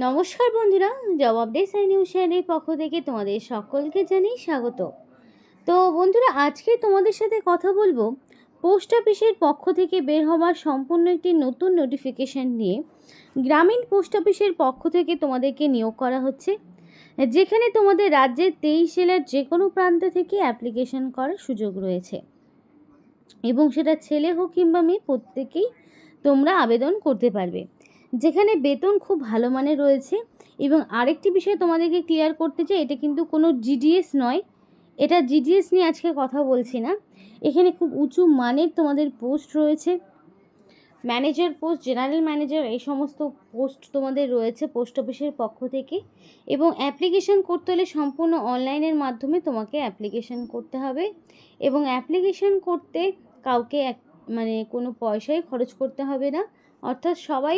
নমস্কার বন্ধুরা, job update news চ্যানেলের পক্ষ থেকে তোমাদের সকলকে জানাই স্বাগত। তো বন্ধুরা, আজকে তোমাদের সাথে কথা বলবো পোস্ট অফিসের পক্ষ থেকে বের হওয়ার সম্পূর্ণ একটি নতুন নোটিফিকেশান নিয়ে। গ্রামীণ পোস্ট অফিসের পক্ষ থেকে তোমাদেরকে নিয়োগ করা হচ্ছে, যেখানে তোমাদের রাজ্যের 23 জেলার যে কোনো প্রান্ত থেকে অ্যাপ্লিকেশন করার সুযোগ রয়েছে এবং সেটা ছেলে হোক কিংবা মেয়ে, প্রত্যেকেই তোমরা আবেদন করতে পারবে। যেখানে বেতন খুব ভালো মানের রয়েছে। এবং আরেকটি বিষয় তোমাদেরকে ক্লিয়ার করতে চাই, এটা কিন্তু কোনো জিডিএস নয়। এটা জিডিএস নিয়ে আজকে কথা বলছি না। এখানে খুব উঁচু মানের তোমাদের পোস্ট রয়েছে, ম্যানেজার পোস্ট, জেনারেল ম্যানেজার, এই সমস্ত পোস্ট তোমাদের রয়েছে পোস্ট অফিসের পক্ষ থেকে। এবং অ্যাপ্লিকেশন করতে হলে সম্পূর্ণ অনলাইনের মাধ্যমে তোমাকে অ্যাপ্লিকেশন করতে হবে। এবং অ্যাপ্লিকেশন করতে কাউকে কোনো পয়সাই খরচ করতে হবে না, অর্থাৎ সবাই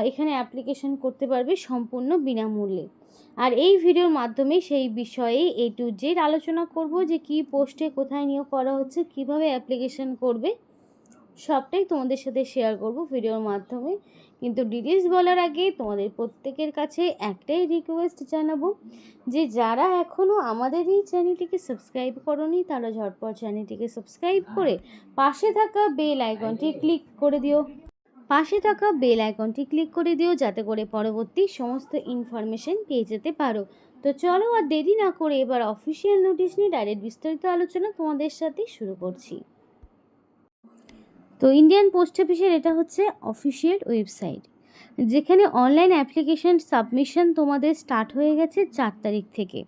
এখানে অ্যাপ্লিকেশন করতে পারবে সম্পূর্ণ বিনামূল্যে। আর এই ভিডিওর মাধ্যমে সেই বিষয়ে A to Z আলোচনা করব, যে কী পোস্টে কোথায় নিয়োগ করা হচ্ছে, কিভাবে অ্যাপ্লিকেশন করবে, সবটাই তোমাদের সাথে শেয়ার করব ভিডিওর মাধ্যমে। কিন্তু ডিটেলস বলার আগে তোমাদের প্রত্যেকের কাছে একটাই রিকোয়েস্ট জানাবো, যে যারা এখনও আমাদের এই চ্যানেলটিকে সাবস্ক্রাইব করোনি তারা ঝটপট চ্যানেলটিকে সাবস্ক্রাইব করে পাশে থাকা বেল আইকনটি ক্লিক করে দিও, যাতে করে পরবর্তী সমস্ত ইনফরমেশন পেয়ে যেতে পারো। তো চলো আর দেরি না করে এবার অফিসিয়াল নোটিশ নিয়ে ডাইরেক্ট বিস্তারিত আলোচনা তোমাদের সাথে শুরু করছি। তো ইন্ডিয়ান পোস্ট অফিসের এটা হচ্ছে অফিসিয়াল ওয়েবসাইট, যেখানে অনলাইন অ্যাপ্লিকেশন সাবমিশন তোমাদের স্টার্ট হয়ে গেছে 4 তারিখ থেকে।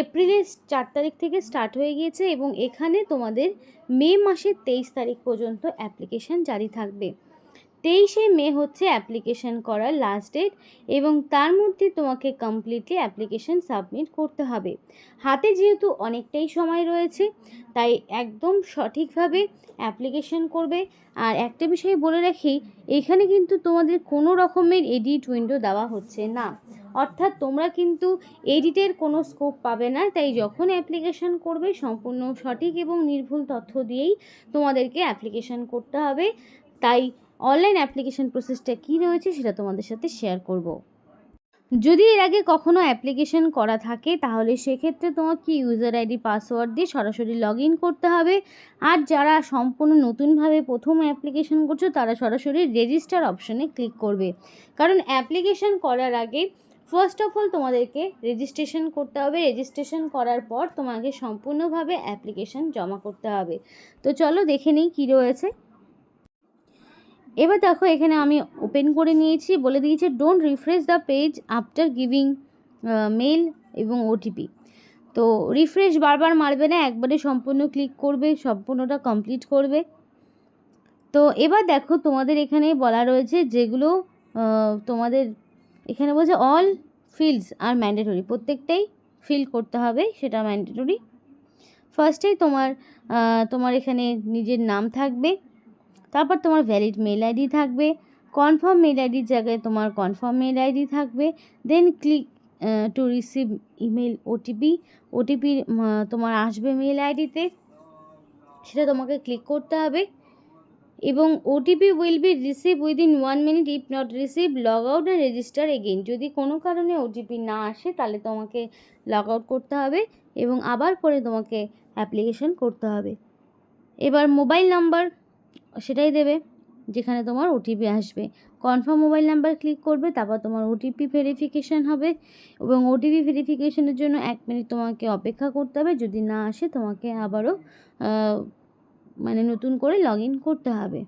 এপ্রিলের 4 তারিখ থেকে স্টার্ট হয়ে গিয়েছে এবং এখানে তোমাদের মে মাসের 23 তারিখ পর্যন্ত অ্যাপ্লিকেশন জারি থাকবে। 23শে মে হচ্ছে অ্যাপ্লিকেশন করার লাস্ট ডেট এবং তার মধ্যে তোমাকে কমপ্লিটলি অ্যাপ্লিকেশন সাবমিট করতে হবে। হাতে যেহেতু অনেকটাই সময় রয়েছে, তাই একদম সঠিকভাবে অ্যাপ্লিকেশন করবে। আর একটা বিষয় বলে রাখি, এখানে কিন্তু তোমাদের কোনো রকমের এডিট উইন্ডো দেওয়া হচ্ছে না, অর্থাৎ তোমরা কিন্তু এডিটের কোনো স্কোপ পাবে না। তাই যখন অ্যাপ্লিকেশন করবে সম্পূর্ণ সঠিক এবং নির্ভুল তথ্য দিয়েই তোমাদেরকে অ্যাপ্লিকেশন করতে হবে। তাই অনলাইন অ্যাপ্লিকেশন প্রসেসটা কী রয়েছে সেটা তোমাদের সাথে শেয়ার করব। যদি এর আগে কখনো অ্যাপ্লিকেশন করা থাকে তাহলে সেক্ষেত্রে তোমাকে ইউজার আইডি পাসওয়ার্ড দিয়ে সরাসরি লগ ইন করতে হবে। আর যারা সম্পূর্ণ নতুনভাবে প্রথম অ্যাপ্লিকেশন করছো তারা সরাসরি রেজিস্টার অপশনে ক্লিক করবে, কারণ অ্যাপ্লিকেশন করার আগে ফার্স্ট অফ অল তোমাদেরকে রেজিস্ট্রেশন করতে হবে। রেজিস্ট্রেশন করার পর তোমাকে সম্পূর্ণভাবে অ্যাপ্লিকেশন জমা করতে হবে। তো চলো দেখে নিই কী রয়েছে। এবার দেখো, এখানে আমি ওপেন করে নিয়েছি, বলে দিয়েছে don't refresh the page after giving mail এবং ওটিপি। তো রিফ্রেশ বারবার মারবে না, একবারে সম্পূর্ণ ক্লিক করবে, সম্পূর্ণটা কমপ্লিট করবে। তো এবার দেখো, তোমাদের এখানে বলা রয়েছে যেগুলো তোমাদের এখানে বলছে অল ফিল্ডস আর ম্যান্ডেটরি, প্রত্যেকটাই ফিল করতে হবে, সেটা ম্যান্ডেটরি। ফার্স্টেই তোমার এখানে নিজের নাম থাকবে, তারপর তোমার ভ্যালিড মেল আইডি থাকবে, কনফার্ম মেল আইডির জায়গায় তোমার কনফার্ম মেল আইডি থাকবে, then click to receive email OTP তোমার আসবে মেল আইডিতে, সেটা তোমাকে ক্লিক করতে হবে। এবং OTP will be receive within 1 minute, if not receive log out and register again. যদি কোনো কারণে ওটিপি না আসে তাহলে তোমাকে লগ আউট করতে হবে এবং আবার করে তোমাকে অ্যাপ্লিকেশন করতে হবে। এবার মোবাইল নাম্বার সেটাই দেবে যেখানে তোমার ওটিপি আসবে। কনফার্ম মোবাইল নাম্বার ক্লিক করবে, তারপর তোমার ওটিপি ভেরিফিকেশান হবে এবং ওটিপি ভেরিফিকেশানের জন্য 1 মিনিট তোমাকে অপেক্ষা করতে হবে। যদি না আসে তোমাকে আবারও নতুন করে লগ ইন করতে হবে।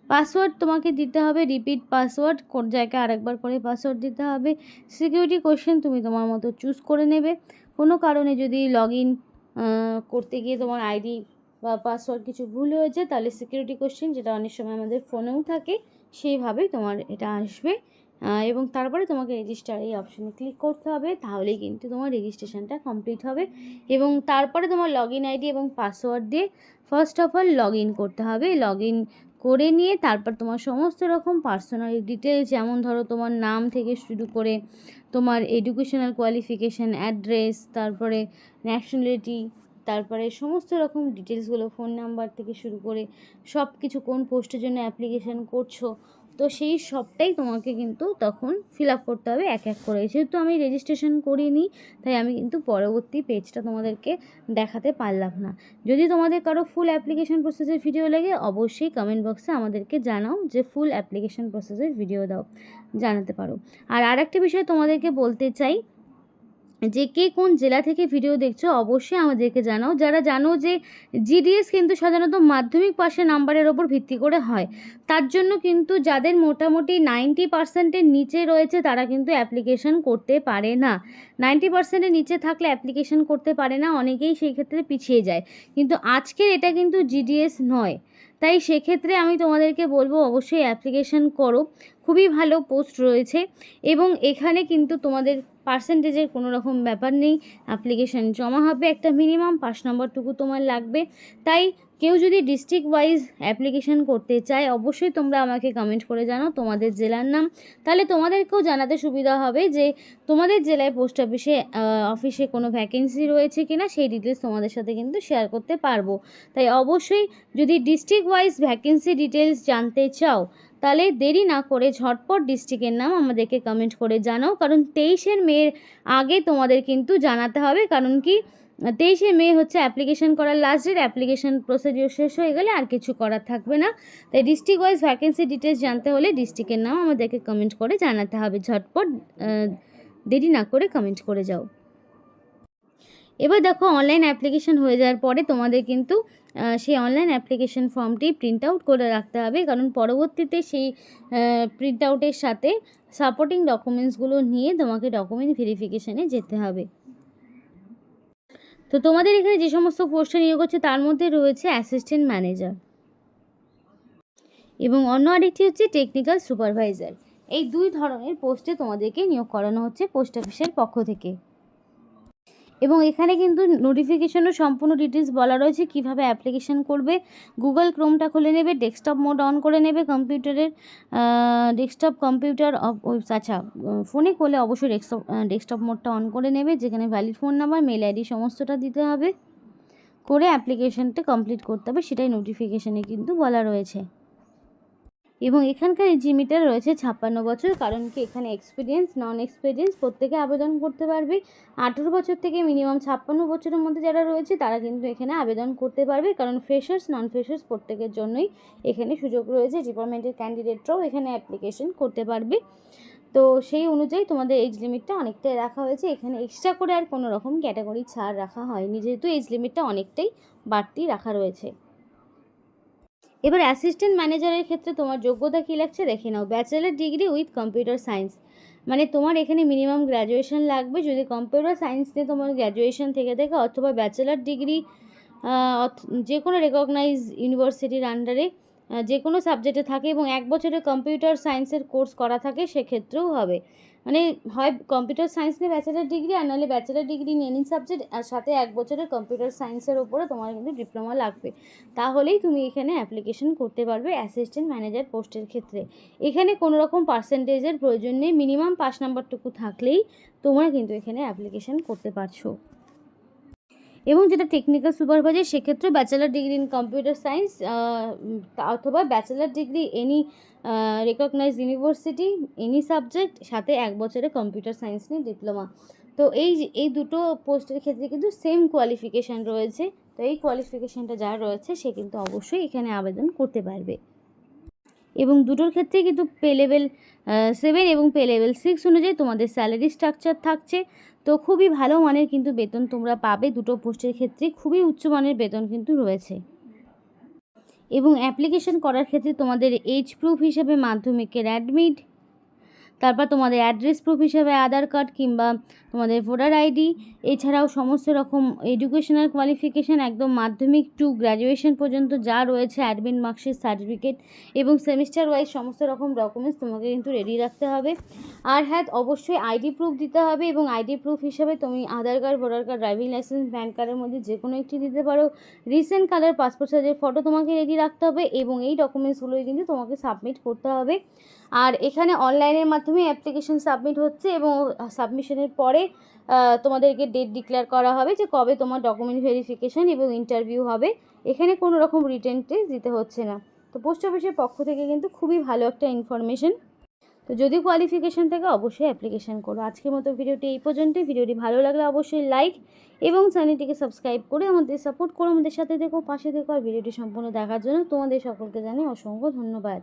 পাসওয়ার্ড তোমাকে দিতে হবে, রিপিট পাসওয়ার্ড, কোন জায়গায় আরেকবার করে পাসওয়ার্ড দিতে হবে। সিকিউরিটি কোশ্চেন তুমি তোমার মতো চুজ করে নেবে। কোনো কারণে যদি লগ ইন করতে গিয়ে তোমার আইডি বা পাসওয়ার্ড কিছু ভুল হয়েছে তাহলে সিকিউরিটি কোশ্চেন, যেটা অনেক সময় আমাদের ফোনেও থাকে, সেইভাবেই তোমার এটা আসবে। এবং তারপরে তোমাকে রেজিস্টার এই অপশানে ক্লিক করতে হবে, তাহলেই কিন্তু তোমার রেজিস্ট্রেশনটা কমপ্লিট হবে। এবং তারপরে তোমার লগ ইন আইডি এবং পাসওয়ার্ড দিয়ে first of all log in করতে হবে। লগ ইন করে নিয়ে তারপর তোমার সমস্ত রকম পার্সোনাল ডিটেলস, যেমন ধরো তোমার নাম থেকে শুরু করে তোমার এডুকেশনাল কোয়ালিফিকেশান, অ্যাড্রেস, তারপরে ন্যাশনালিটি, তারপরে সমস্ত রকম ডিটেলসগুলো, ফোন নাম্বার থেকে শুরু করে সব কিছু, কোন পোস্টের জন্য অ্যাপ্লিকেশান করছো, তো সেই সবটাই তোমাকে কিন্তু তখন ফিল আপ করতে হবে এক এক করে। যেহেতু আমি রেজিস্ট্রেশন করিনি, তাই আমি কিন্তু পরবর্তী পেজটা তোমাদেরকে দেখাতে পারলাম না। যদি তোমাদের কারো ফুল অ্যাপ্লিকেশন প্রসেসের ভিডিও লাগে, অবশ্যই কমেন্ট বক্সে আমাদেরকে জানাও যে ফুল অ্যাপ্লিকেশন প্রসেসের ভিডিও দাও, জানাতে পারো। আর আরেকটা বিষয় তোমাদেরকে বলতে চাই, যে কে কোন জেলা থেকে ভিডিও দেখছো অবশ্যই আমাদেরকে জানাও। যারা জানো যে জিডিএস কিন্তু সাধারণত মাধ্যমিক পাশের নাম্বারের ওপর ভিত্তি করে হয়, তার জন্য কিন্তু যাদের মোটামুটি 90%-এর নিচে রয়েছে তারা কিন্তু অ্যাপ্লিকেশন করতে পারে না। 90%-এর নিচে থাকলে অ্যাপ্লিকেশন করতে পারে না, অনেকেই সেই ক্ষেত্রে পিছিয়ে যায়। কিন্তু আজকের এটা কিন্তু জিডিএস নয়, তাই সেক্ষেত্রে আমি তোমাদেরকে বলবো অবশ্যই অ্যাপ্লিকেশন করো। খুবই ভালো পোস্ট রয়েছে এবং এখানে কিন্তু তোমাদের পার্সেন্টেজের কোনো রকম ব্যাপার নেই। অ্যাপ্লিকেশান জমা হবে, একটা মিনিমাম 5 নম্বরটুকু তোমার লাগবে। তাই কেউ যদি ডিস্ট্রিক্ট ওয়াইজ অ্যাপ্লিকেশান করতে চায়, অবশ্যই তোমরা আমাকে কমেন্ট করে জানাও তোমাদের জেলার নাম, তাহলে তোমাদেরকেও জানাতে সুবিধা হবে যে তোমাদের জেলায় পোস্ট অফিসে কোনো ভ্যাকেন্সি রয়েছে কিনা, সেই ডিটেলস তোমাদের সাথে কিন্তু শেয়ার করতে পারবো। তাই অবশ্যই যদি ডিস্ট্রিক্ট ওয়াইজ ভ্যাকেন্সি ডিটেলস জানতে চাও, তাহলে দেরি না করে ঝটপট ডিস্ট্রিক্টের নাম আমাদেরকে কমেন্ট করে জানাও। কারণ 23শে মের আগে তোমাদের কিন্তু জানাতে হবে, কারণ কি 23শে মে হচ্ছে অ্যাপ্লিকেশন করার লাস্ট ডেট। অ্যাপ্লিকেশন প্রসিডিওর শেষ হয়ে গেলে আর কিছু করার থাকবে না। তাই ডিস্ট্রিক্ট ওয়াইজ ভ্যাকেন্সি ডিটেলস জানতে হলে ডিস্ট্রিক্টের নাম আমাদেরকে কমেন্ট করে জানাতে হবে। ঝটপট দেরি না করে কমেন্ট করে যাও। এবার দেখো, অনলাইন অ্যাপ্লিকেশন হয়ে যাওয়ার পরে তোমাদের কিন্তু সেই অনলাইন অ্যাপ্লিকেশন ফর্মটি প্রিন্ট আউট করে রাখতে হবে, কারণ পরবর্তীতে সেই প্রিন্ট আউটের সাথে সাপোর্টিং ডকুমেন্টসগুলো নিয়ে তোমাকে ডকুমেন্ট ভেরিফিকেশানে যেতে হবে। তো তোমাদের এখানে যে সমস্ত পোস্টে নিয়োগ হচ্ছে তার মধ্যে রয়েছে অ্যাসিস্ট্যান্ট ম্যানেজার এবং অন্য আরেকটি হচ্ছে টেকনিক্যাল সুপারভাইজার। এই দুই ধরনের পোস্টে তোমাদেরকে নিয়োগ করানো হচ্ছে পোস্ট অফিসের পক্ষ থেকে। এবং এখানে কিন্তু নোটিফিকেশনও সম্পূর্ণ ডিটেলস বলা রয়েছে কিভাবে অ্যাপ্লিকেশন করবে। গুগল ক্রোমটা খুলে নেবে, ডেস্কটপ মোড অন করে নেবে কম্পিউটারের, ডেস্কটপ কম্পিউটার আচ্ছা ফোনে করলে অবশ্যই ডেস্কটপ মোডটা অন করে নেবে, যেখানে valid phone number, mail ID সমস্তটা দিতে হবে, করে অ্যাপ্লিকেশনটা কমপ্লিট করতে হবে, সেটাই নোটিফিকেশানে কিন্তু বলা রয়েছে। এবং এখানকার এজ লিমিটার রয়েছে 56 বছর, কারণ কি এখানে এক্সপিরিয়েন্স নন এক্সপিরিয়েন্স প্রত্যেকে আবেদন করতে পারবে। 18 বছর থেকে মিনিমাম 56 বছরের মধ্যে যারা রয়েছে তারা কিন্তু এখানে আবেদন করতে পারবে, কারণ ফ্রেশার্স নন ফ্রেশার্স প্রত্যেকের জন্যই এখানে সুযোগ রয়েছে। ডিপার্টমেন্টের ক্যান্ডিডেটরাও এখানে অ্যাপ্লিকেশন করতে পারবে। তো সেই অনুযায়ী তোমাদের এজ লিমিটটা অনেকটাই রাখা হয়েছে, এখানে এক্সট্রা করে আর কোনো রকম ক্যাটাগরি ছাড় রাখা হয়নি, যেহেতু এজ লিমিটটা অনেকটাই বাড়তি রাখা রয়েছে। এবার অ্যাসিস্ট্যান্ট ম্যানেজারের ক্ষেত্রে তোমার যোগ্যতা কী লাগছে দেখে নাও। Bachelor degree with computer science, মানে তোমার এখানে মিনিমাম গ্র্যাজুয়েশন লাগবে। যদি কম্পিউটার সায়েন্স নিয়ে তোমার গ্র্যাজুয়েশন থেকে থাকে, অথবা ব্যাচেলার ডিগ্রি যে কোনো রেকগনাইজ ইউনিভার্সিটির আন্ডারে যে কোনো সাবজেক্টে থাকে এবং 1 বছরের কম্পিউটার সায়েন্সের কোর্স করা থাকে, সেক্ষেত্রেও হবে। মানে হয় কম্পিউটার সায়েন্স নিয়ে ব্যাচেলার ডিগ্রি, আর নাহলে ব্যাচেলার ডিগ্রি নিয়ে এনি সাবজেক্ট, আর সাথে 1 বছরের কম্পিউটার সায়েন্সের ওপরে তোমার কিন্তু ডিপ্লোমা লাগবে। তাহলেই তুমি এখানে অ্যাপ্লিকেশন করতে পারবে অ্যাসিস্ট্যান্ট ম্যানেজার পোস্টের ক্ষেত্রে। এখানে কোনো রকম পার্সেন্টেজের প্রয়োজন নেই, মিনিমাম 5 নাম্বারটুকু থাকলেই তোমরা কিন্তু এখানে অ্যাপ্লিকেশন করতে পারছো। এবং যেটা টেকনিক্যাল সুপারভাইজার, সেক্ষেত্রে bachelor degree in computer science অথবা bachelor degree any recognise university any subject, সাথে 1 বছরের কম্পিউটার সায়েন্স নিয়ে ডিপ্লোমা। তো এই দুটো পোস্টের ক্ষেত্রে কিন্তু সেম কোয়ালিফিকেশান রয়েছে। তো এই কোয়ালিফিকেশানটা যার রয়েছে সে কিন্তু অবশ্যই এখানে আবেদন করতে পারবে। এবং দুটোর ক্ষেত্রে কিন্তু পে লেভেল 7 এবং পে লেভেল 6 অনুযায়ী তোমাদের স্যালারি স্ট্রাকচার থাকছে। তো খুবই ভালো মানের কিন্তু বেতন তোমরা পাবে, দুটো পোস্টের ক্ষেত্রে খুবই উচ্চমানের বেতন কিন্তু রয়েছে। এবং অ্যাপ্লিকেশন করার ক্ষেত্রে তোমাদের এজ প্রুফ হিসেবে মাধ্যমিকের অ্যাডমিট, তারপর তোমাদের অ্যাড্রেস প্রুফ হিসেবে আধার কার্ড কিংবা তোমাদের ভোটার আইডি, এছাড়াও সমস্ত রকম এডুকেশনাল কোয়ালিফিকেশান একদম মাধ্যমিক টু গ্র্যাজুয়েশন পর্যন্ত যা রয়েছে, অ্যাডমিট মার্কশিট, সার্টিফিকেট এবং সেমিস্টার ওয়াইজ সমস্ত রকম ডকুমেন্টস তোমাকে কিন্তু রেডি রাখতে হবে। আর হ্যাঁ, অবশ্যই আইডি প্রুফ দিতে হবে, এবং আইডি প্রুফ হিসেবে তুমি Aadhaar card, voter card, driving licence, PAN কার্ডের মধ্যে যে কোনো একটি দিতে পারো। রিসেন্ট কালার পাসপোর্ট সাইজের ফটো তোমাকে রেডি রাখতে হবে, এবং এই ডকুমেন্টসগুলোই কিন্তু তোমাকে সাবমিট করতে হবে। আর এখানে অনলাইনের মাধ্যমে অ্যাপ্লিকেশন সাবমিট হচ্ছে, এবং সাবমিশনের পরে তোমাদেরকে ডেট ডিক্লেয়ার করা হবে যে কবে তোমার ডকুমেন্ট ভেরিফিকেশান এবং ইন্টারভিউ হবে। এখানে কোনো রকম রিটেন টেস্ট দিতে হচ্ছে না। তো পোস্ট অফিসের পক্ষ থেকে কিন্তু খুবই ভালো একটা ইনফরমেশন। তো যদি কোয়ালিফিকেশান থাকে অবশ্যই অ্যাপ্লিকেশান করো। আজকের মতো ভিডিওটি এই পর্যন্তই। ভিডিওটি ভালো লাগলে অবশ্যই লাইক এবং চ্যানেলটিকে সাবস্ক্রাইব করে আমাদের সাপোর্ট করো, আমাদের সাথে দেখো, পাশে দেখো। আর ভিডিওটি সম্পূর্ণ দেখার জন্য তোমাদের সকলকে জানাই অসংখ্য ধন্যবাদ।